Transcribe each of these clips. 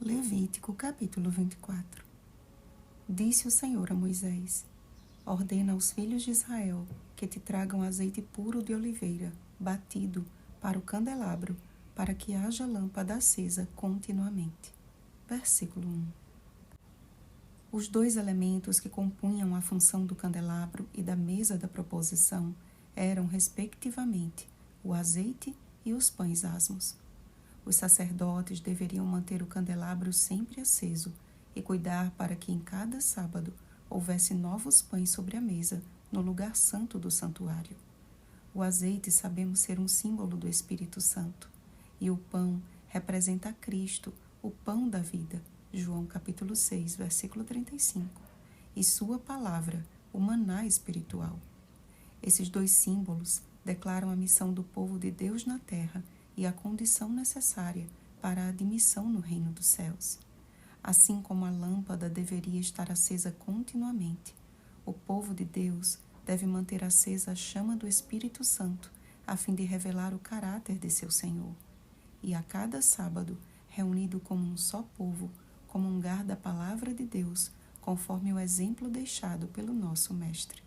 Levítico capítulo 24. Disse o Senhor a Moisés: ordena aos filhos de Israel que te tragam azeite puro de oliveira, batido, para o candelabro, para que haja lâmpada acesa continuamente. Versículo 1. Os dois elementos que compunham a função do candelabro e da mesa da proposição eram, respectivamente, o azeite e os pães asmos. Os sacerdotes deveriam manter o candelabro sempre aceso e cuidar para que em cada sábado houvesse novos pães sobre a mesa, no lugar santo do santuário. O azeite sabemos ser um símbolo do Espírito Santo, e o pão representa Cristo, o pão da vida, João capítulo 6, versículo 35, e sua palavra, o maná espiritual. Esses dois símbolos declaram a missão do povo de Deus na terra e a condição necessária para a admissão no reino dos céus. Assim como a lâmpada deveria estar acesa continuamente, o povo de Deus deve manter acesa a chama do Espírito Santo, a fim de revelar o caráter de seu Senhor. E a cada sábado, reunido como um só povo, comungar da palavra de Deus, conforme o exemplo deixado pelo nosso Mestre.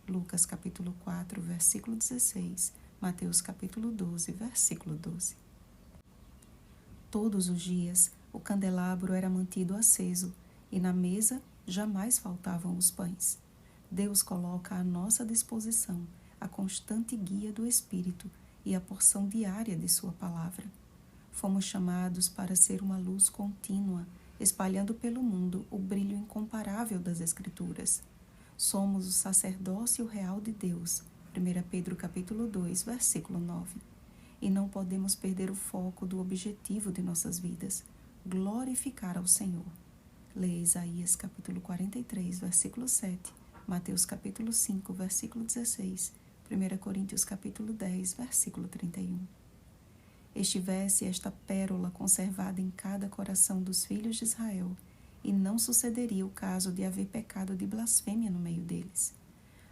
Lucas capítulo 4, versículo 16, Mateus capítulo 12, versículo 12. Todos os dias, o candelabro era mantido aceso, e na mesa jamais faltavam os pães. Deus coloca à nossa disposição a constante guia do Espírito e a porção diária de sua palavra. Fomos chamados para ser uma luz contínua, espalhando pelo mundo o brilho incomparável das Escrituras. Somos o sacerdócio real de Deus, 1 Pedro capítulo 2, versículo 9. E não podemos perder o foco do objetivo de nossas vidas, glorificar ao Senhor. Leia Isaías capítulo 43, versículo 7, Mateus capítulo 5, versículo 16, 1 Coríntios capítulo 10, versículo 31. Estivesse esta pérola conservada em cada coração dos filhos de Israel, e não sucederia o caso de haver pecado de blasfêmia no meio deles.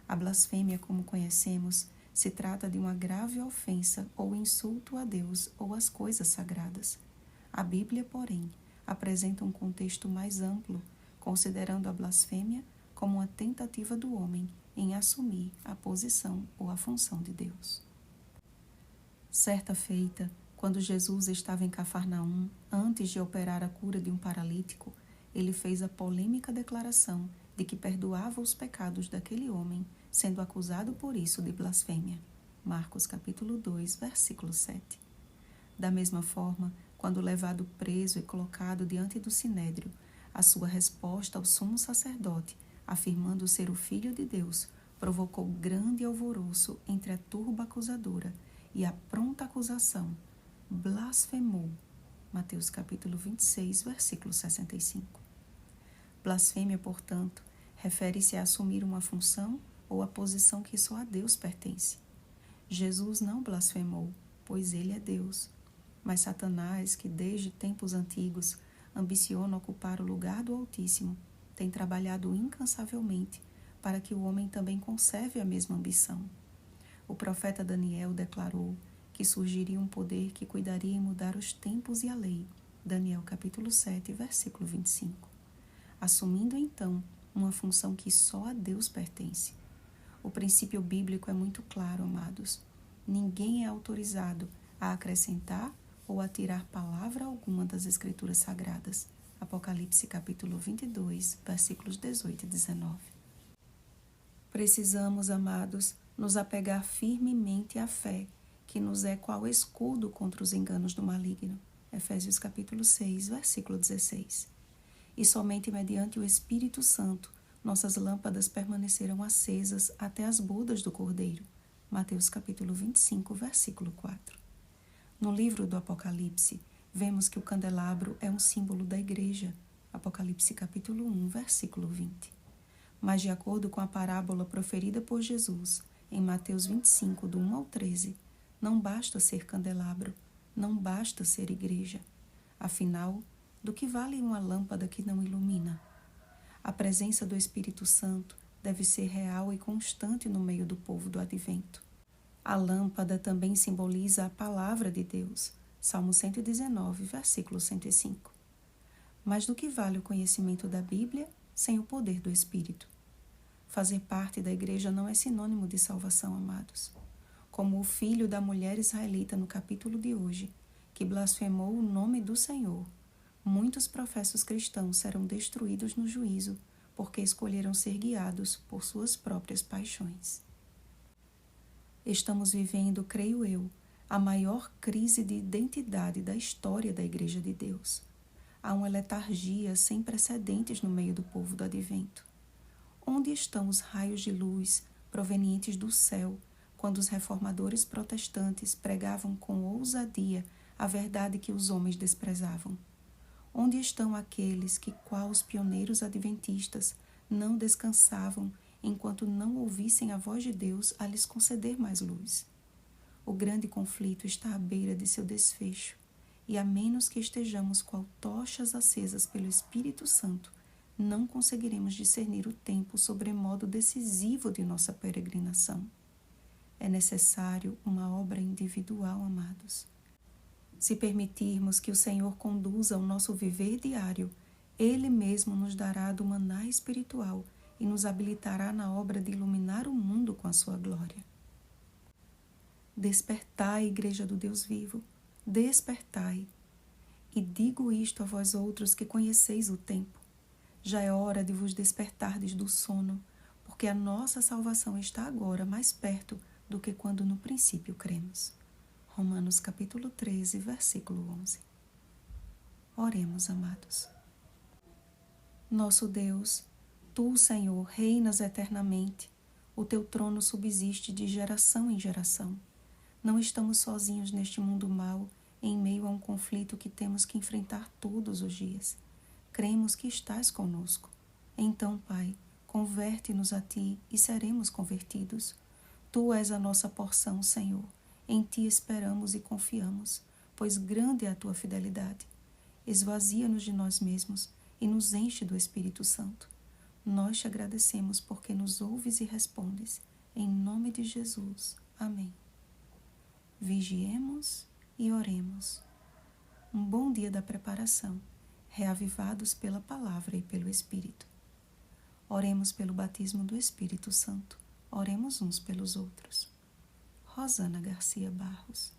A blasfêmia, como conhecemos, se trata de uma grave ofensa ou insulto a Deus ou às coisas sagradas. A Bíblia, porém, apresenta um contexto mais amplo, considerando a blasfêmia como uma tentativa do homem em assumir a posição ou a função de Deus. Certa feita, quando Jesus estava em Cafarnaum, antes de operar a cura de um paralítico, ele fez a polêmica declaração de que perdoava os pecados daquele homem, sendo acusado por isso de blasfêmia. Marcos capítulo 2, versículo 7. Da mesma forma, quando levado preso e colocado diante do sinédrio, a sua resposta ao sumo sacerdote, afirmando ser o Filho de Deus, provocou grande alvoroço entre a turba acusadora e a pronta acusação: blasfemou. Mateus capítulo 26, versículo 65. Blasfêmia, portanto, refere-se a assumir uma função ou a posição que só a Deus pertence. Jesus não blasfemou, pois ele é Deus. Mas Satanás, que desde tempos antigos ambiciona ocupar o lugar do Altíssimo, tem trabalhado incansavelmente para que o homem também conserve a mesma ambição. O profeta Daniel declarou que surgiria um poder que cuidaria em mudar os tempos e a lei. Daniel capítulo 7, versículo 25. Assumindo então uma função que só a Deus pertence. O princípio bíblico é muito claro, amados. Ninguém é autorizado a acrescentar ou a tirar palavra alguma das Escrituras Sagradas. Apocalipse capítulo 22, versículos 18 e 19. Precisamos, amados, nos apegar firmemente à fé, que nos é qual escudo contra os enganos do maligno. Efésios capítulo 6, versículo 16. E somente mediante o Espírito Santo nossas lâmpadas permanecerão acesas até as bodas do Cordeiro. Mateus capítulo 25, versículo 4. No livro do Apocalipse, vemos que o candelabro é um símbolo da igreja. Apocalipse capítulo 1, versículo 20. Mas de acordo com a parábola proferida por Jesus, em Mateus 25, do 1 ao 13, não basta ser candelabro, não basta ser igreja. Afinal, do que vale uma lâmpada que não ilumina? A presença do Espírito Santo deve ser real e constante no meio do povo do advento. A lâmpada também simboliza a palavra de Deus. Salmo 119, versículo 105. Mas do que vale o conhecimento da Bíblia sem o poder do Espírito? Fazer parte da igreja não é sinônimo de salvação, amados. Como o filho da mulher israelita no capítulo de hoje, que blasfemou o nome do Senhor, muitos professos cristãos serão destruídos no juízo, porque escolheram ser guiados por suas próprias paixões. Estamos vivendo, creio eu, a maior crise de identidade da história da Igreja de Deus. Há uma letargia sem precedentes no meio do povo do advento. Onde estão os raios de luz provenientes do céu, quando os reformadores protestantes pregavam com ousadia a verdade que os homens desprezavam? Onde estão aqueles que, qual os pioneiros adventistas, não descansavam enquanto não ouvissem a voz de Deus a lhes conceder mais luz? O grande conflito está à beira de seu desfecho, e a menos que estejamos qual tochas acesas pelo Espírito Santo, não conseguiremos discernir o tempo sobremodo decisivo de nossa peregrinação. É necessário uma obra individual, amados. Se permitirmos que o Senhor conduza o nosso viver diário, Ele mesmo nos dará do maná espiritual e nos habilitará na obra de iluminar o mundo com a sua glória. Despertai, Igreja do Deus vivo, despertai. E digo isto a vós outros que conheceis o tempo. Já é hora de vos despertardes do sono, porque a nossa salvação está agora mais perto do que quando no princípio cremos. Romanos capítulo 13, versículo 11. Oremos, amados. Nosso Deus, Tu, Senhor, reinas eternamente. O Teu trono subsiste de geração em geração. Não estamos sozinhos neste mundo mau, em meio a um conflito que temos que enfrentar todos os dias. Cremos que estás conosco. Então, Pai, converte-nos a Ti e seremos convertidos. Tu és a nossa porção, Senhor. Em Ti esperamos e confiamos, pois grande é a Tua fidelidade. Esvazia-nos de nós mesmos e nos enche do Espírito Santo. Nós te agradecemos porque nos ouves e respondes. Em nome de Jesus. Amém. Vigiemos e oremos. Um bom dia da preparação, reavivados pela palavra e pelo Espírito. Oremos pelo batismo do Espírito Santo. Oremos uns pelos outros. Rosana Garcia Barros.